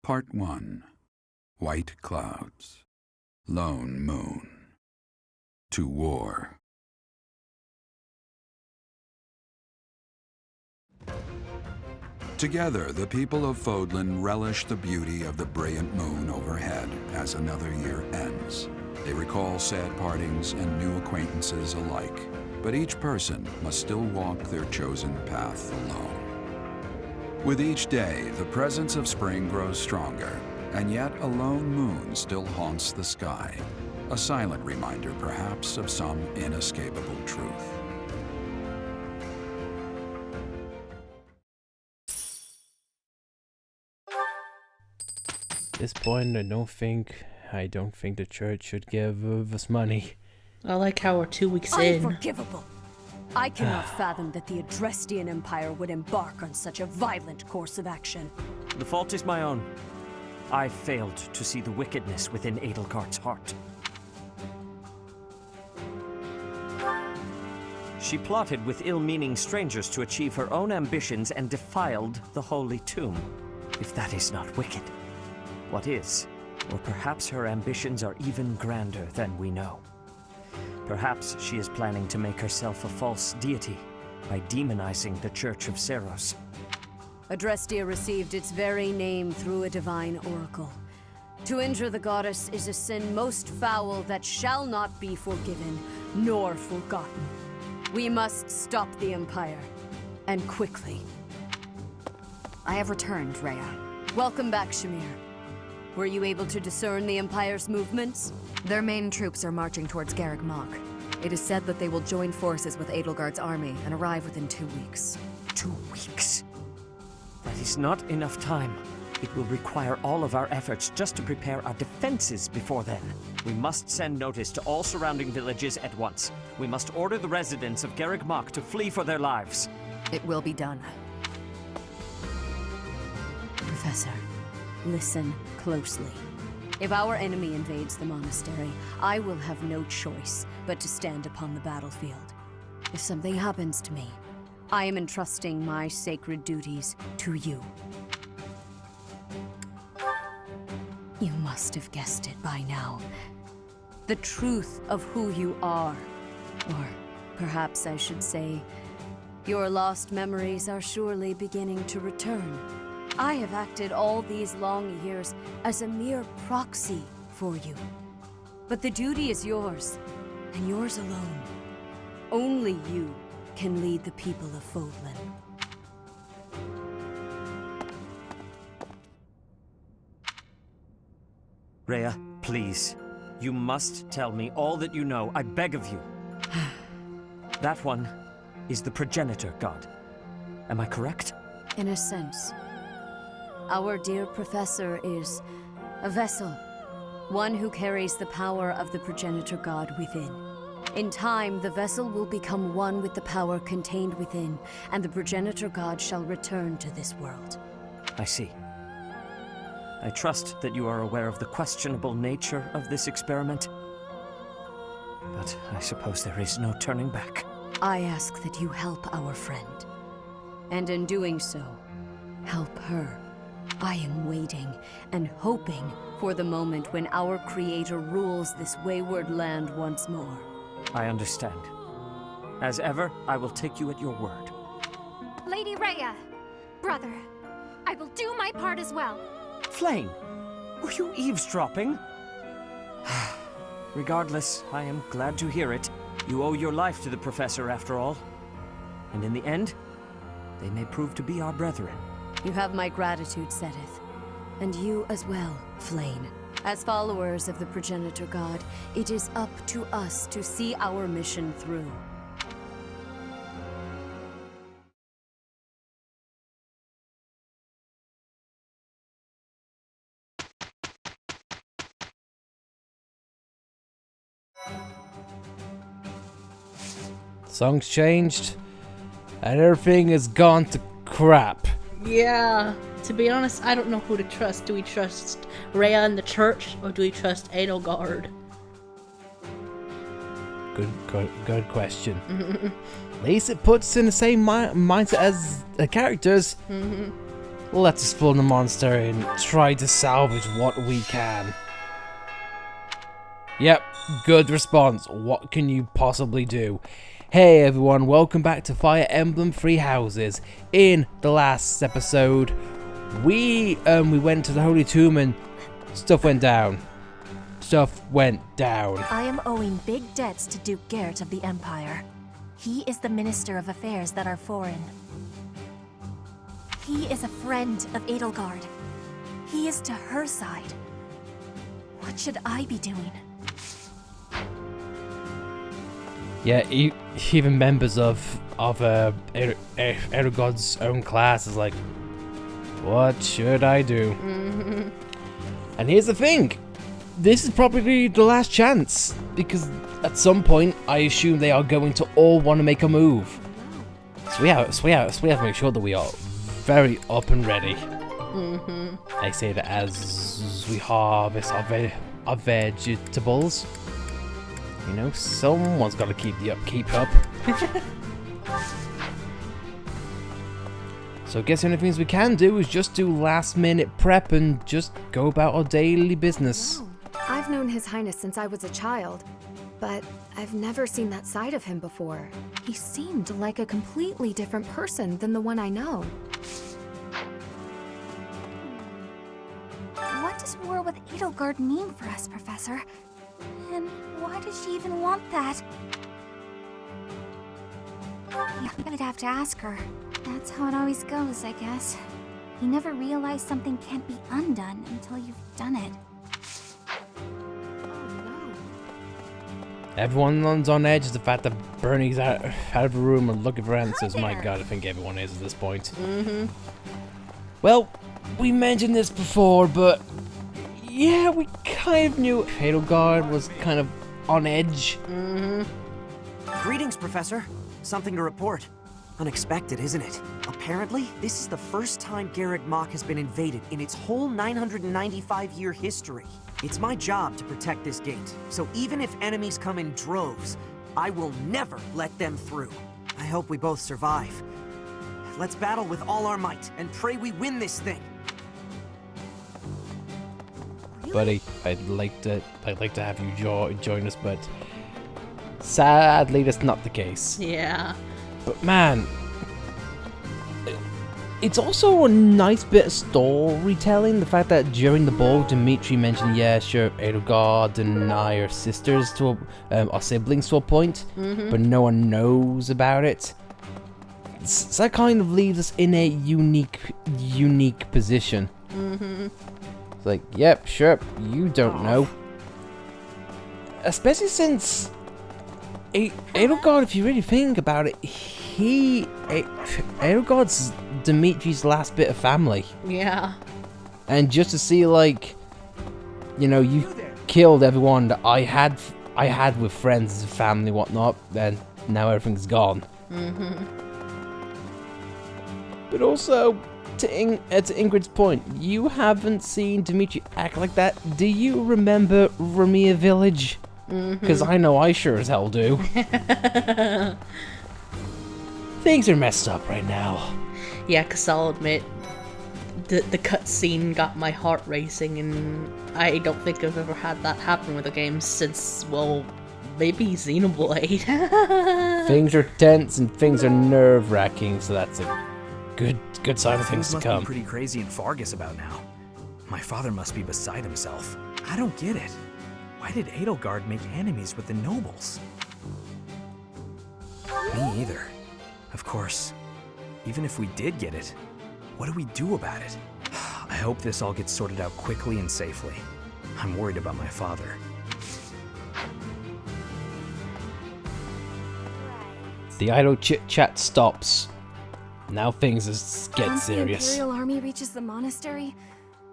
Part 1. White Clouds. Lone Moon. To war. Together, the people of Fodlan relish the beauty of the brilliant moon overhead as another year ends. They recall sad partings and new acquaintances alike, but each person must still walk their chosen path alone. With each day, the presence of spring grows stronger, and yet a lone moon still haunts the sky, a silent reminder perhaps of some inescapable truth. At this point, I don't think the church should give us money. I like how we're 2 weeks in. Unforgivable! I cannot fathom that the Adrestian Empire would embark on such a violent course of action. The fault is my own. I failed to see the wickedness within Edelgard's heart. She plotted with ill-meaning strangers to achieve her own ambitions and defiled the holy tomb. If that is not wicked, what is? Or perhaps her ambitions are even grander than we know. Perhaps she is planning to make herself a false deity by demonizing the Church of Seros. Adrestia received its very name through a divine oracle. To injure the goddess is a sin most foul that shall not be forgiven nor forgotten. We must stop the Empire, and quickly. I have returned, Rhea. Welcome back, Shamir. Were you able to discern the Empire's movements? Their main troops are marching towards Garreg Mach. It is said that they will join forces with Edelgard's army and arrive within 2 weeks. 2 weeks? That is not enough time. It will require all of our efforts just to prepare our defenses before then. We must send notice to all surrounding villages at once. We must order the residents of Garreg Mach to flee for their lives. It will be done. Professor, listen closely. If our enemy invades the monastery, I will have no choice but to stand upon the battlefield. If something happens to me, I am entrusting my sacred duties to you. You must have guessed it by now. The truth of who you are. Or perhaps I should say, your lost memories are surely beginning to return. I have acted all these long years as a mere proxy for you. But the duty is yours, and yours alone. Only you can lead the people of Fodlan. Rhea, please. You must tell me all that you know, I beg of you. That one is the progenitor god. Am I correct? In a sense. Our dear professor is a vessel, one who carries the power of the progenitor god within. In time, the vessel will become one with the power contained within, and the progenitor god shall return to this world. I see. I trust that you are aware of the questionable nature of this experiment. But I suppose there is no turning back. I ask that you help our friend. And in doing so, help her. I am waiting and hoping for the moment when our Creator rules this wayward land once more. I understand. As ever, I will take you at your word. Lady Rhea, brother, I will do my part as well. Flame, were you eavesdropping? Regardless, I am glad to hear it. You owe your life to the Professor after all. And in the end, they may prove to be our brethren. You have my gratitude, Sedith. And you as well, Flame. As followers of the progenitor god, it is up to us to see our mission through. Song's changed, and everything has gone to crap. Yeah. To be honest, I don't know who to trust. Do we trust Rhea and the church, or do we trust Edelgard? Good question. At least it puts in the same mindset as the characters. let's explore the monastery and try to salvage what we can. Yep, good response. What can you possibly do? Hey everyone, welcome back to Fire Emblem Three Houses. In the last episode, we went to the Holy Tomb and stuff went down. I am owing big debts to Duke Garrett of the Empire. He is the Minister of Affairs that are foreign. He is a friend of Edelgard. He is to her side. What should I be doing? Yeah, even members of Edelgard's own class is like, what should I do? And here's the thing, this is probably the last chance, because at some point I assume they are going to all want to make a move. So we have to make sure that we are very up and ready. I say that as we harvest our vegetables. You know, someone's got to keep the upkeep up. So I guess the only things we can do is just do last minute prep and just go about our daily business. I've known His Highness since I was a child, but I've never seen that side of him before. He seemed like a completely different person than the one I know. What does war with Edelgard mean for us, Professor? And why does she even want that? Yeah, I'd have to ask her. That's how it always goes, I guess. You never realize something can't be undone until you've done it. Everyone's on edge is the fact that Bernie's out of the room and looking for answers. My god, I think everyone is at this point. Well, we mentioned this before, but yeah, we kind of knew Edelgard was kind of on edge. Greetings, Professor. Something to report. Unexpected, isn't it? Apparently, this is the first time Garreg Mach has been invaded in its whole 995-year history. It's my job to protect this gate, so even if enemies come in droves, I will never let them through. I hope we both survive. Let's battle with all our might and pray we win this thing. Buddy, I'd like to have you join us, but sadly that's not the case. Yeah. But man, it's also a nice bit of storytelling. The fact that during the ball, Dimitri mentioned, yeah, sure, Edelgard and I are sisters to our siblings to a point, but no one knows about it. So that kind of leaves us in a unique position. It's like, yep, sure, you don't know. Especially since Edelgard, if you really think about it, Edelgard's Dimitri's last bit of family. Yeah. And just to see, like, you know, you killed everyone that I had with friends, family, whatnot, and now everything's gone. But also, to Ingrid's point, you haven't seen Dimitri act like that. Do you remember Ramia Village? Because I know I sure as hell do. Things are messed up right now. Yeah, because I'll admit, the cutscene got my heart racing, and I don't think I've ever had that happen with a game since, well, maybe Xenoblade. Things are tense and things are nerve-wracking, so that's a good sign of things to come. Must be pretty crazy in Fargus about now. My father must be beside himself. I don't get it. Why did Edelgard make enemies with the nobles? Me either. Of course, even if we did get it, what do we do about it? I hope this all gets sorted out quickly and safely. I'm worried about my father. The idle chit-chat stops. Now things get serious. Once the Imperial Army reaches the monastery,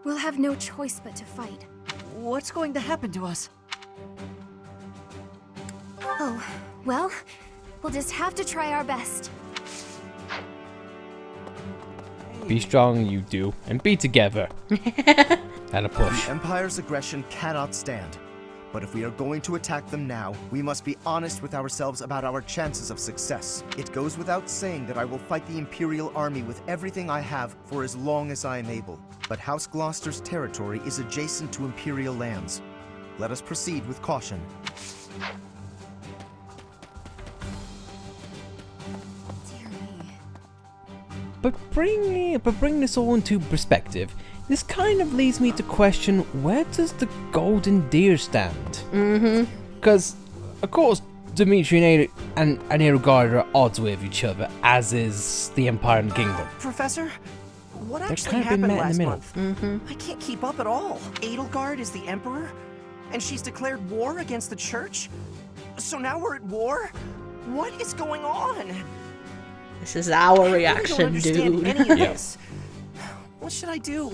we'll have no choice but to fight. What's going to happen to us? Oh, well, we'll just have to try our best. Be strong, you do, and be together. And a push. The Empire's aggression cannot stand. But if we are going to attack them now, we must be honest with ourselves about our chances of success. It goes without saying that I will fight the Imperial Army with everything I have for as long as I am able. But House Gloucester's territory is adjacent to Imperial lands. Let us proceed with caution. Dear me. But bring this all into perspective. This kind of leads me to question, where does the Golden Deer stand? Because, of course, Dimitri and Edelgard are at odds with each other, as is the Empire and the Kingdom. Professor, what They're actually kind of been happened met in the last middle. month? I can't keep up at all. Edelgard is the Emperor? And she's declared war against the Church? So now we're at war? What is going on? This is our I really don't reaction, understand dude. any of this. What should I do?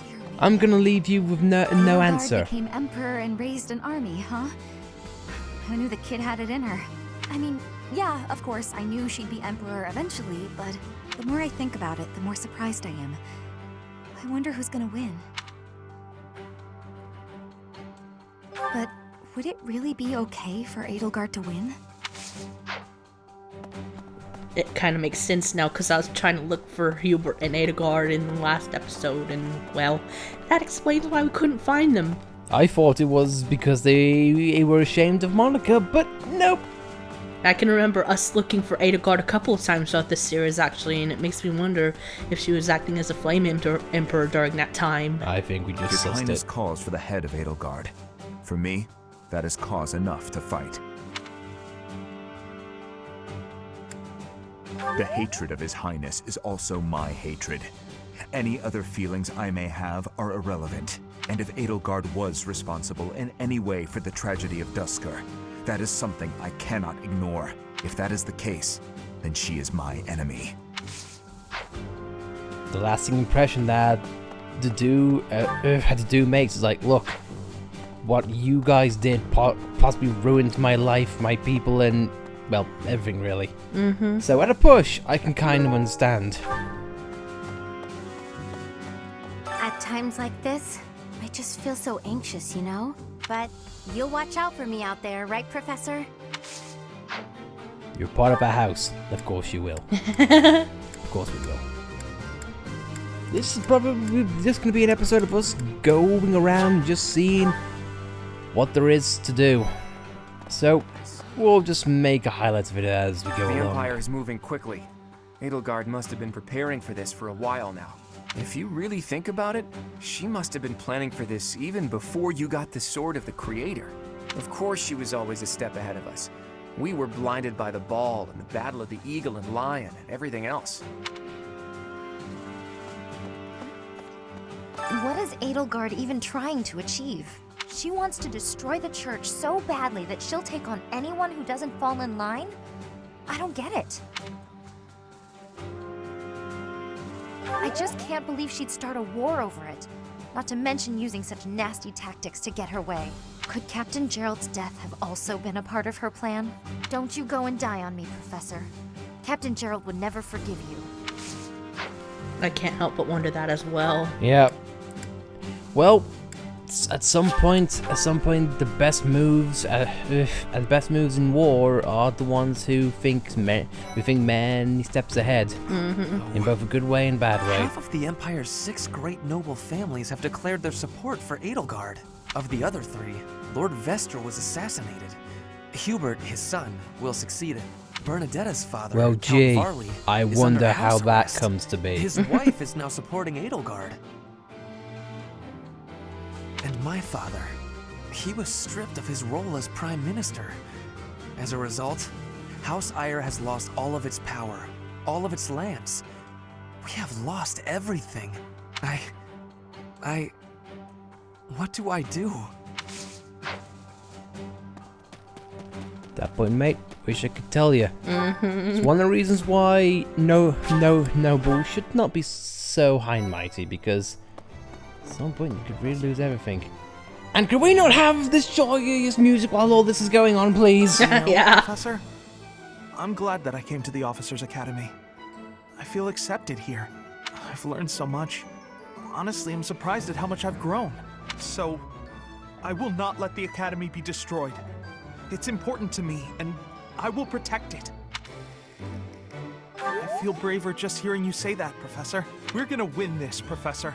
Dear me. I'm gonna leave you with no Edelgard answer. became emperor and raised an army, huh? Who knew the kid had it in her? I mean, yeah, of course, I knew she'd be emperor eventually, but the more I think about it, the more surprised I am. I wonder who's gonna win. But would it really be okay for Edelgard to win? It kind of makes sense now because I was trying to look for Hubert and Edelgard in the last episode, and well, that explains why we couldn't find them. I thought it was because they were ashamed of Monica, but nope. I can remember us looking for Edelgard a couple of times throughout this series, actually, and it makes me wonder if she was acting as a flame emperor during that time. I think we just His sussed Highness it. calls for the head of Edelgard. For me, that is cause enough to fight. The hatred of His Highness is also my hatred. Any other feelings I may have are irrelevant. And if Edelgard was responsible in any way for the tragedy of Duscur, that is something I cannot ignore. If that is the case, then she is my enemy. The lasting impression that the do makes is like, look, what you guys did possibly ruined my life, my people, and, well, everything really. So at a push, I can kind of understand. At times like this, I just feel so anxious, you know? But you'll watch out for me out there, right, Professor? You're part of our house. Of course you will. Of course we will. This is probably just going to be an episode of us going around just seeing what there is to do. So, we'll just make a highlights of it as we go The along. Empire is moving quickly. Edelgard must have been preparing for this for a while now. If you really think about it, she must have been planning for this even before you got the Sword of the Creator. Of course she was always a step ahead of us. We were blinded by the ball and the battle of the eagle and lion and everything else. What is Edelgard even trying to achieve? She wants to destroy the church so badly that she'll take on anyone who doesn't fall in line? I don't get it. I just can't believe she'd start a war over it. Not to mention using such nasty tactics to get her way. Could Captain Gerald's death have also been a part of her plan? Don't you go and die on me, Professor. Captain Gerald would never forgive you. I can't help but wonder that as well. Yeah. Well, at some point, the best moves, the best moves in war are the ones who think many steps ahead, in both a good way and bad way. Half of the Empire's 6 great noble families have declared their support for Edelgard. Of the other 3, Lord Vestra was assassinated. Hubert, his son, will succeed him. Bernadetta's father, Well, Count gee, Varley, I is wonder under how house that arrest. comes to be. His wife is now supporting Edelgard. And my father, he was stripped of his role as Prime Minister. As a result, House Eyre has lost all of its power, all of its lands. We have lost everything. What do I do? At that point, mate, wish I could tell you. It's one of the reasons why noble should not be so high and mighty, because at some point you could really lose everything. And could we not have this joyous music while all this is going on, please? You know, Yeah. Professor, I'm glad that I came to the Officers Academy. I feel accepted here. I've learned so much. Honestly, I'm surprised at how much I've grown. So, I will not let the Academy be destroyed. It's important to me, and I will protect it. I feel braver just hearing you say that, Professor. We're gonna win this, Professor.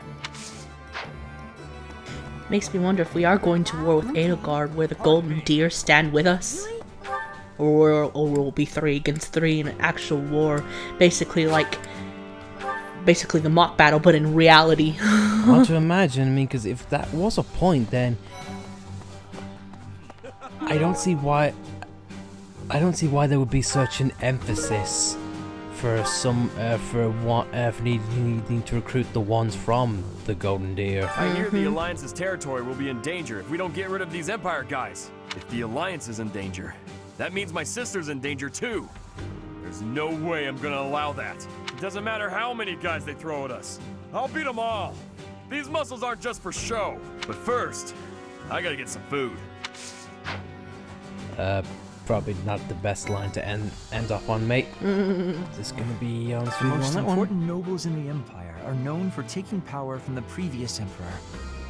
Makes me wonder if we are going to war with Edelgard, where the Golden Deer stand with us. Or we'll be 3 against 3 in an actual war. Basically the mock battle, but in reality. Hard to imagine, I mean, because if that was a point, then I don't see why there would be such an emphasis for needing to recruit the ones from the Golden Deer. I hear the Alliance's territory will be in danger if we don't get rid of these Empire guys. If the Alliance is in danger, that means my sister's in danger too. There's no way I'm gonna allow that. It doesn't matter how many guys they throw at us. I'll beat them all. These muscles aren't just for show. But first, I gotta get some food. Probably not the best line to end off on, mate. Is this gonna be honest with you on Most that important one? nobles in the Empire are known for taking power from the previous emperor,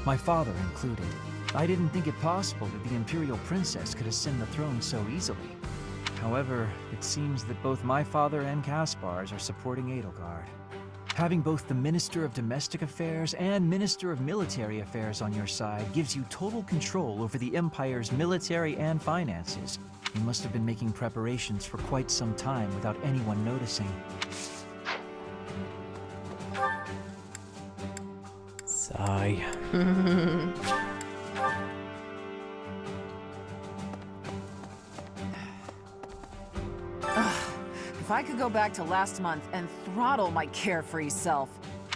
my father included. I didn't think it possible that the Imperial Princess could ascend the throne so easily. However, it seems that both my father and Caspar's are supporting Edelgard. Having both the Minister of Domestic Affairs and Minister of Military Affairs on your side gives you total control over the Empire's military and finances. You must have been making preparations for quite some time without anyone noticing. Sigh. If I could go back to last month and throttle my carefree self.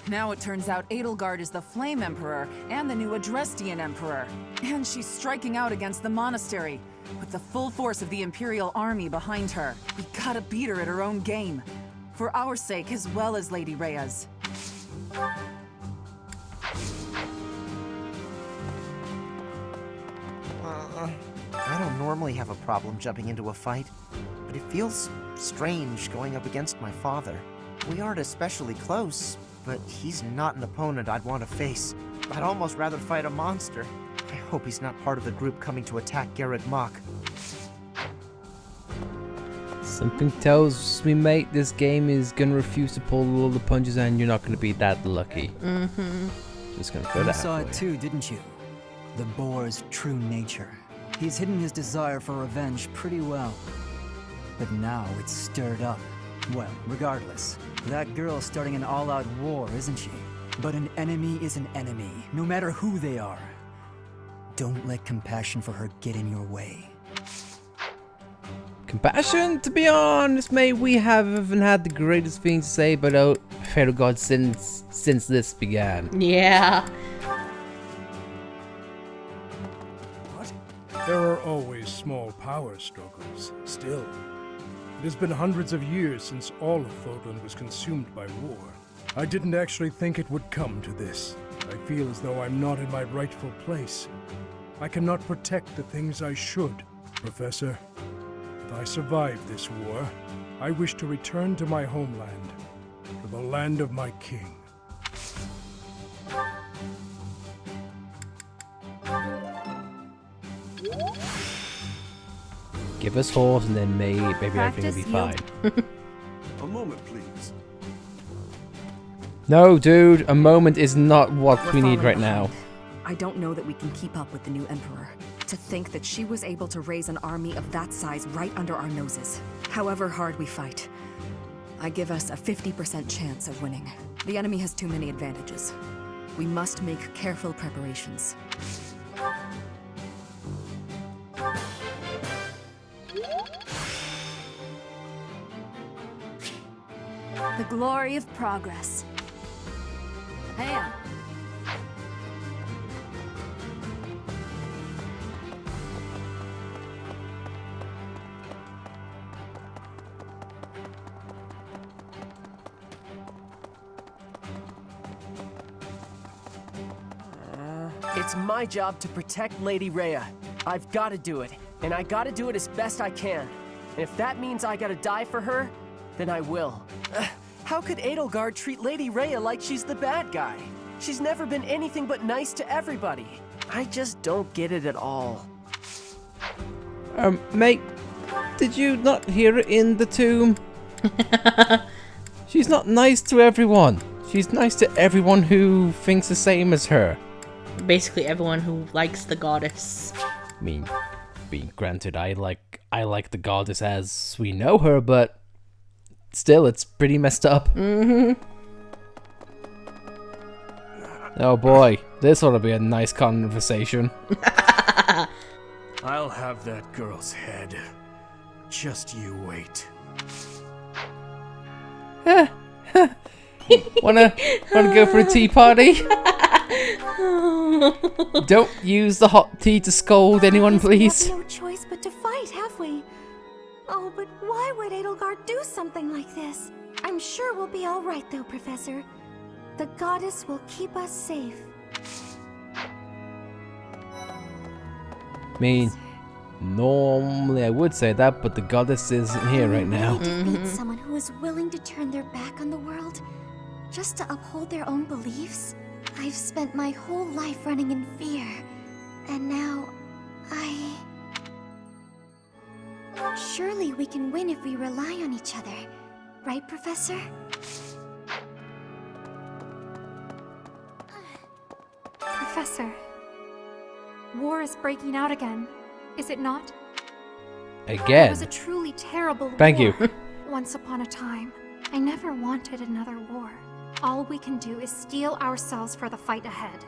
Now it turns out Edelgard is the Flame Emperor and the new Adrestian Emperor. And she's striking out against the monastery, with the full force of the Imperial army behind her. We gotta beat her at her own game. For our sake as well as Lady Rhea's. I don't normally have a problem jumping into a fight, but it feels strange going up against my father. We aren't especially close, but he's not an opponent I'd want to face. I'd almost rather fight a monster. I hope he's not part of the group coming to attack Garreg Mach. Something tells me, mate, this game is gonna refuse to pull all the punches and you're not gonna be that lucky. Just gonna throw You that saw out it for you. too, didn't you? The boar's true nature. He's hidden his desire for revenge pretty well. But now it's stirred up. Well, regardless, that girl's starting an all-out war, isn't she? But an enemy is an enemy, no matter who they are. Don't let compassion for her get in your way. Compassion? To be honest, mate, we haven't had the greatest thing to say about Edelgard since this began. Yeah. There are always small power struggles, still. It has been hundreds of years since all of Fodlan was consumed by war. I didn't actually think it would come to this. I feel as though I'm not in my rightful place. I cannot protect the things I should. Professor, if I survive this war, I wish to return to my homeland, to the land of my king. Give us horse and then maybe everything will be fine. A moment, please. No, dude, a moment is not what we need right now. I don't know that we can keep up with the new Emperor. To think that she was able to raise an army of that size right under our noses. However hard we fight, I give us a 50% chance of winning. The enemy has too many advantages. We must make careful preparations. The glory of progress. Hey. It's my job to protect Lady Rhea. I've got to do it, and I got to do it as best I can. And if that means I got to die for her, then I will. How could Edelgard treat Lady Rhea like she's the bad guy? She's never been anything but nice to everybody. I just don't get it at all. Mate, did you not hear it in the tomb? She's not nice to everyone. She's nice to everyone who thinks the same as her. Basically everyone who likes the goddess. I mean, granted, I like the goddess as we know her, but still, it's pretty messed up. Mm-hmm. Oh boy, this ought to be a nice conversation. I'll have that girl's head. Just you wait. Wanna go for a tea party? Don't use the hot tea to scold anyone, please. We have no choice but to fight, have we? Oh, but why would Edelgard do something like this? I'm sure we'll be all right, though, Professor. The goddess will keep us safe. I mean, normally I would say that, but the goddess isn't here right now. Defeat someone who is willing to turn their back on the world just to uphold their own beliefs? I've spent my whole life running in fear, and now Surely we can win if we rely on each other, right, Professor? Professor, war is breaking out again, is it not? Again. It was a truly terrible Thank war. you. Once upon a time, I never wanted another war. All we can do is steel ourselves for the fight ahead.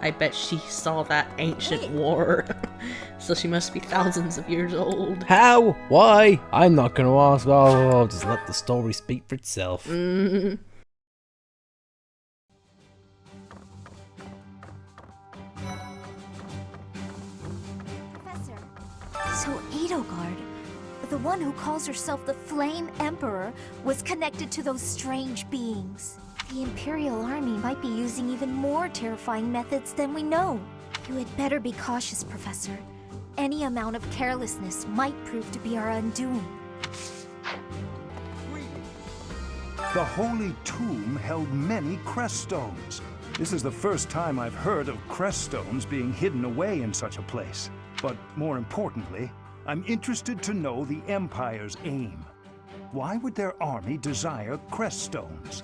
I bet she saw that ancient war. So she must be thousands of years old. How? Why? I'm not gonna ask. Oh, just let the story speak for itself. So Edelgard, the one who calls herself the Flame Emperor, was connected to those strange beings. The Imperial Army might be using even more terrifying methods than we know. You had better be cautious, Professor. Any amount of carelessness might prove to be our undoing. The Holy Tomb held many crest stones. This is the first time I've heard of crest stones being hidden away in such a place. But more importantly, I'm interested to know the Empire's aim. Why would their army desire crest stones?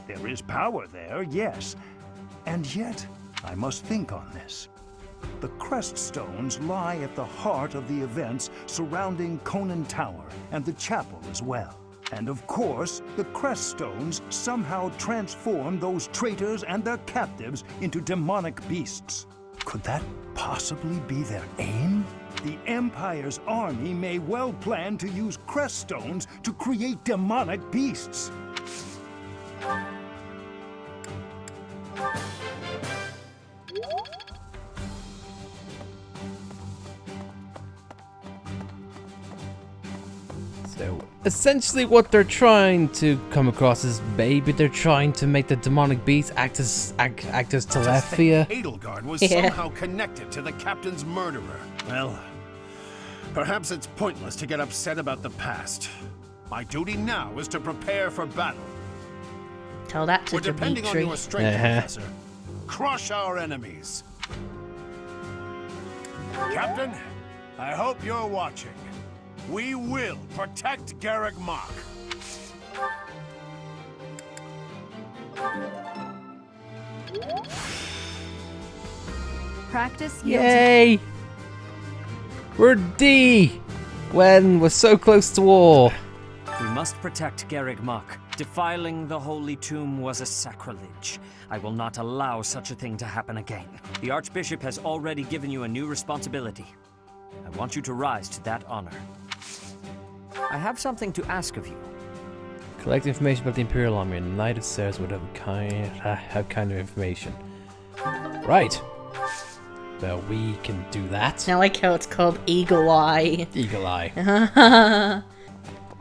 There is power there, yes. And yet, I must think on this. The crest stones lie at the heart of the events surrounding Conan Tower and the chapel as well. And of course, the crest stones somehow transform those traitors and their captives into demonic beasts. Could that possibly be their aim? The Empire's army may well plan to use crest stones to create demonic beasts. So, essentially what they're trying to come across is maybe they're trying to make the demonic beasts act as Telethia. Edelgard was somehow connected to the captain's murderer. Well, perhaps it's pointless to get upset about the past. My duty now is to prepare for battle. Tell that to We're depending on your strength, Professor. Crush our enemies. Captain, I hope you're watching. We will protect Garreg Mach. Practice Yay! We're D! When we're so close to war. We must protect Garreg Mach. Defiling the Holy Tomb was a sacrilege. I will not allow such a thing to happen again. The Archbishop has already given you a new responsibility. I want you to rise to that honor. I have something to ask of you. Collect information about the Imperial Army and Knight of Ceres would have kind of information. Right. Well, we can do that. I like how it's called Eagle Eye. Eagle Eye. I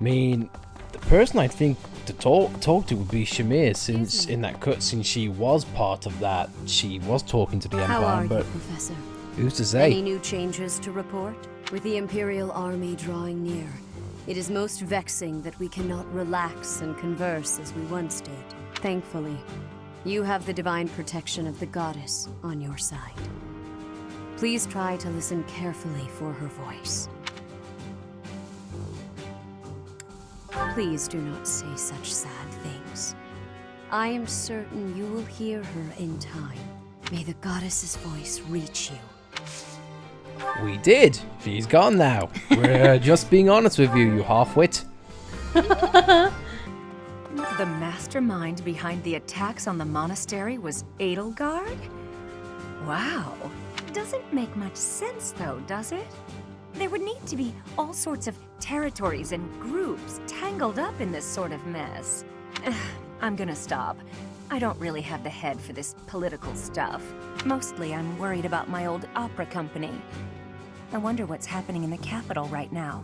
mean, the person I think to talk to would be Shamir, since in that cutscene she was part of that. She was talking to the Empire, How are but you, Professor? who's to say? Any new changes to report? With the Imperial Army drawing near, it is most vexing that we cannot relax and converse as we once did. Thankfully, You have the divine protection of the goddess on your side. Please try to listen carefully for her voice. Please do not say such sad things. I am certain you will hear her in time. May the goddess's voice reach you. We did. She's gone now. We're just being honest with you, you half-wit. The mastermind behind the attacks on the monastery was Edelgard? Wow. Doesn't make much sense though, does it? There would need to be all sorts of territories and groups tangled up in this sort of mess. I'm gonna stop. I don't really have the head for this political stuff. Mostly I'm worried about my old opera company. I wonder what's happening in the capital right now.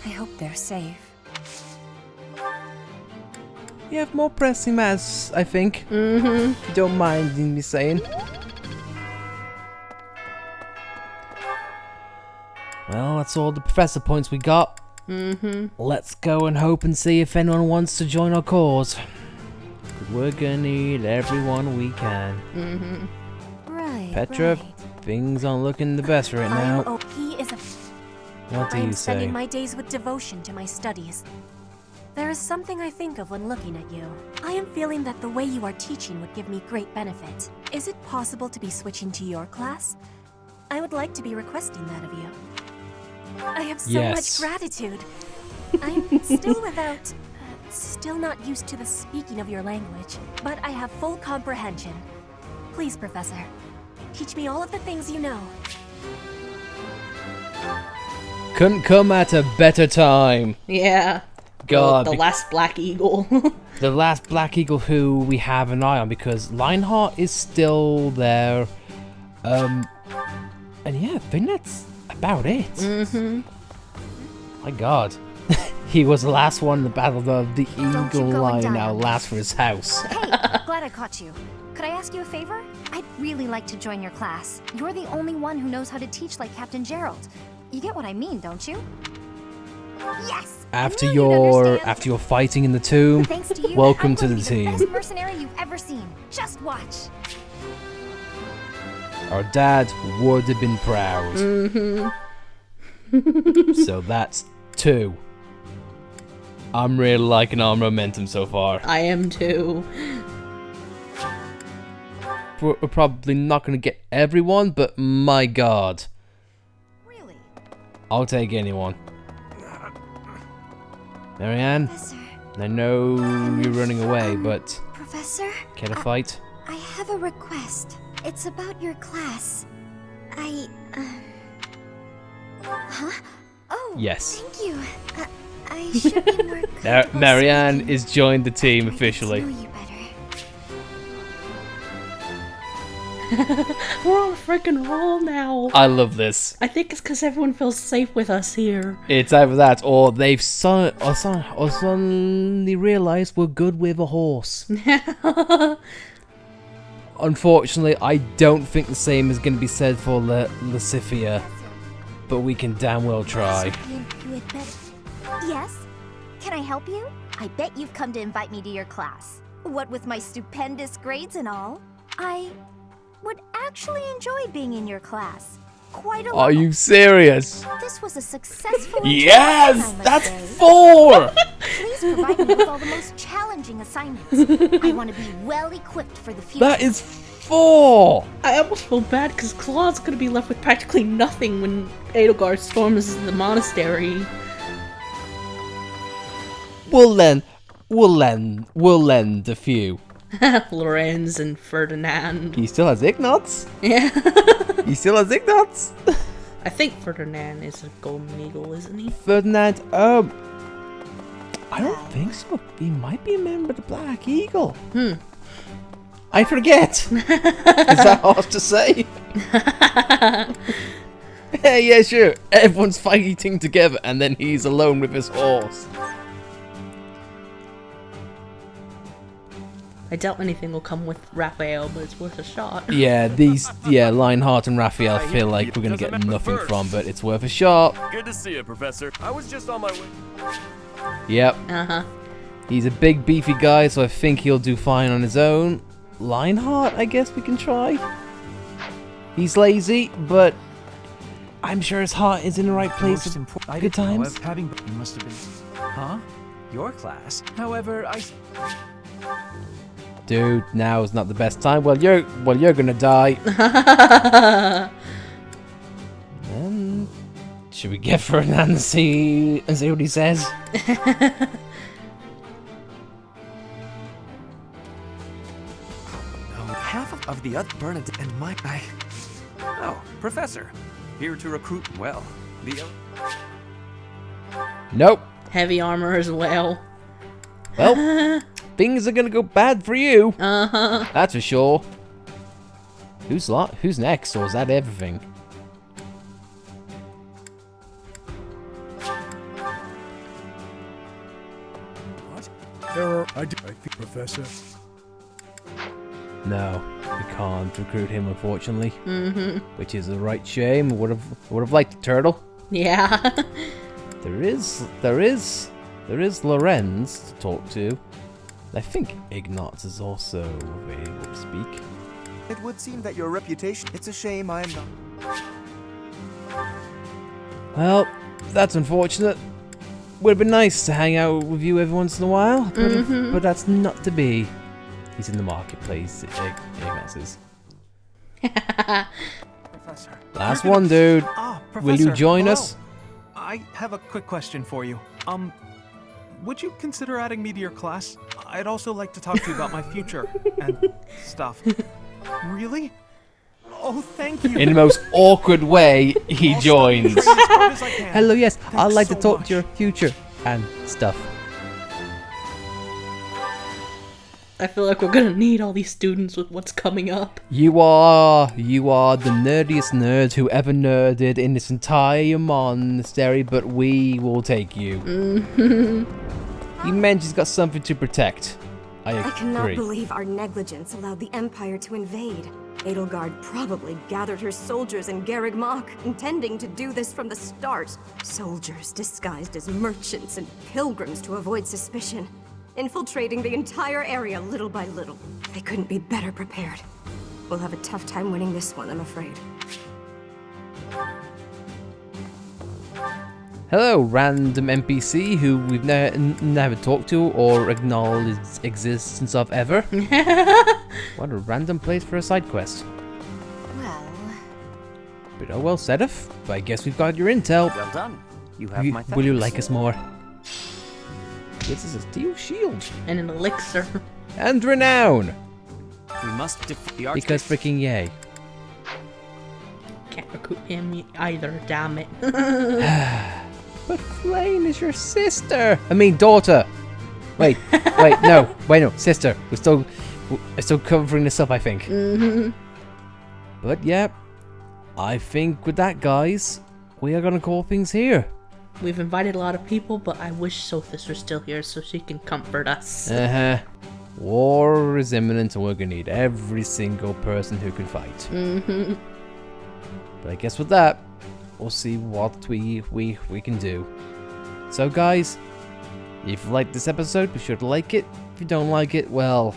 I hope they're safe. You have more pressing matters, I think. If you don't mind me saying. Well, that's all the professor points we got. Let's go and hope and see if anyone wants to join our cause. 'Cause we're gonna need everyone we can. Right. Petra, things aren't looking the best right now. OP is a... What do I am you spending say? my days with devotion to my studies. There is something I think of when looking at you. I am feeling that the way you are teaching would give me great benefit. Is it possible to be switching to your class? I would like to be requesting that of you. I have so much gratitude. I am still not used to the speaking of your language, but I have full comprehension. Please, Professor, teach me all of the things you know. Couldn't come at a better time. Yeah. God. The last Black Eagle. The last Black Eagle who we have an eye on, because Lionheart is still there. And yeah, I think that's about it. My God. He was the last one in the battle of the Eagle Lion now last for his house. Hey, glad I caught you. Could I ask you a favor? I'd really like to join your class. You're the only one who knows how to teach like Captain Gerald. You get what I mean, don't you? Yes! After your fighting in the tomb, Thanks to you, welcome I'm to going the to be team. the best mercenary you've ever seen. Just watch. Our dad would have been proud. So that's 2. I'm really liking our momentum so far. I am too. We're probably not going to get everyone, but my God. Really? I'll take anyone. Marianne, I know you're running away, but Professor? care to fight? I have a request. It's about your class. Huh? Oh, Yes. thank you. I should be more comfortable Marianne is joined the team officially. speaking. I know you better. We're on a freaking roll now. I love this. I think it's because everyone feels safe with us here. It's either that or they've suddenly realised we're good with a horse. Unfortunately, I don't think the same is going to be said for Lasifia, but we can damn well try. You had better. Yes? Can I help you? I bet you've come to invite me to your class. What with my stupendous grades and all, I would actually enjoy being in your class. Quite a lot. Are you serious? This was a successful Yes! introduction, I must That's say. 4! Please provide me with all the most challenging assignments. I want to be well equipped for the future. That is 4! I almost feel bad because Claw's gonna be left with practically nothing when Edelgard storms the monastery. We'll lend a few. Lorenz and Ferdinand. He still has Ignatz? Yeah. He still has Ignatz? I think Ferdinand is a golden eagle, isn't he? Ferdinand, I don't think so. He might be a member of the Black Eagle. I forget. Is that hard to say? Yeah, sure. Everyone's fighting together and then he's alone with his horse. I doubt anything will come with Raphael, but it's worth a shot. Yeah, Lionheart and Raphael feel like we're gonna get nothing from, but it's worth a shot. Good to see you, Professor. I was just on my way. Yep. Uh-huh. He's a big, beefy guy, so I think he'll do fine on his own. Lionheart, I guess we can try. He's lazy, but I'm sure his heart is in the right place at good times. You must have been... Huh? Your class? However, Dude, now is not the best time. Well, you're gonna die. Then, should we get Ferdinand and see what he says? Half of the other Bernadette and my guy. Oh, Professor. Here to recruit, well, the... Nope. Heavy armor as well. Well, things are gonna go bad for you. Uh-huh. That's for sure. Who's next, or is that everything? What? I think, Professor. No, we can't recruit him, unfortunately. Which is a right shame. Would have liked a turtle. Yeah. There is Lorenz to talk to. I think Ignatz is also available to speak. It would seem that your reputation... It's a shame I am not... Well, that's unfortunate. Would have been nice to hang out with you every once in a while, but that's not to be. He's in the marketplace. Ignatz is. Professor. Last one, dude. Professor, Will you join hello. us? I have a quick question for you. Would you consider adding me to your class? I'd also like to talk to you about my future and stuff. Really? Oh, thank you. In the most awkward way, he joins. As hard as I can. Hello, yes, I'd like to so talk much. to your future and stuff. I feel like we're gonna need all these students with what's coming up. You are the nerdiest nerd who ever nerded in this entire monastery, but we will take you. You mentioned he's got something to protect. I cannot agree. believe our negligence allowed the Empire to invade. Edelgard probably gathered her soldiers in Garreg Mach, intending to do this from the start. Soldiers disguised as merchants and pilgrims to avoid suspicion, infiltrating the entire area little by little. They couldn't be better prepared. We'll have a tough time winning this one, I'm afraid. Hello, random NPC who we've never talked to or acknowledged existence of ever. What a random place for a side quest. Well... But oh well, Sedif. I guess we've got your intel. Well done. You have my thanks. Will you like us more? This is a steel shield. And an elixir. And renown. We must defeat the Because freaking yay. Can't recruit him either, damn it. But Flame is your sister. I mean, daughter. Wait, no, sister. We're still covering this up, I think. But yeah, I think with that, guys, we are gonna call things here. We've invited a lot of people, but I wish Sophis were still here so she can comfort us. War is imminent, and we're gonna need every single person who can fight. But I guess with that, we'll see what we can do. So guys, if you liked this episode, be sure to like it. If you don't like it, well,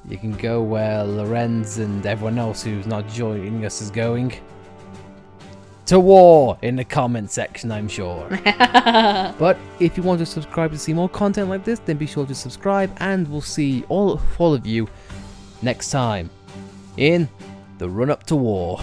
you can go where Lorenz and everyone else who's not joining us is going. To war in the comment section, I'm sure. But if you want to subscribe to see more content like this, then be sure to subscribe, and we'll see all of you next time in the run up to war.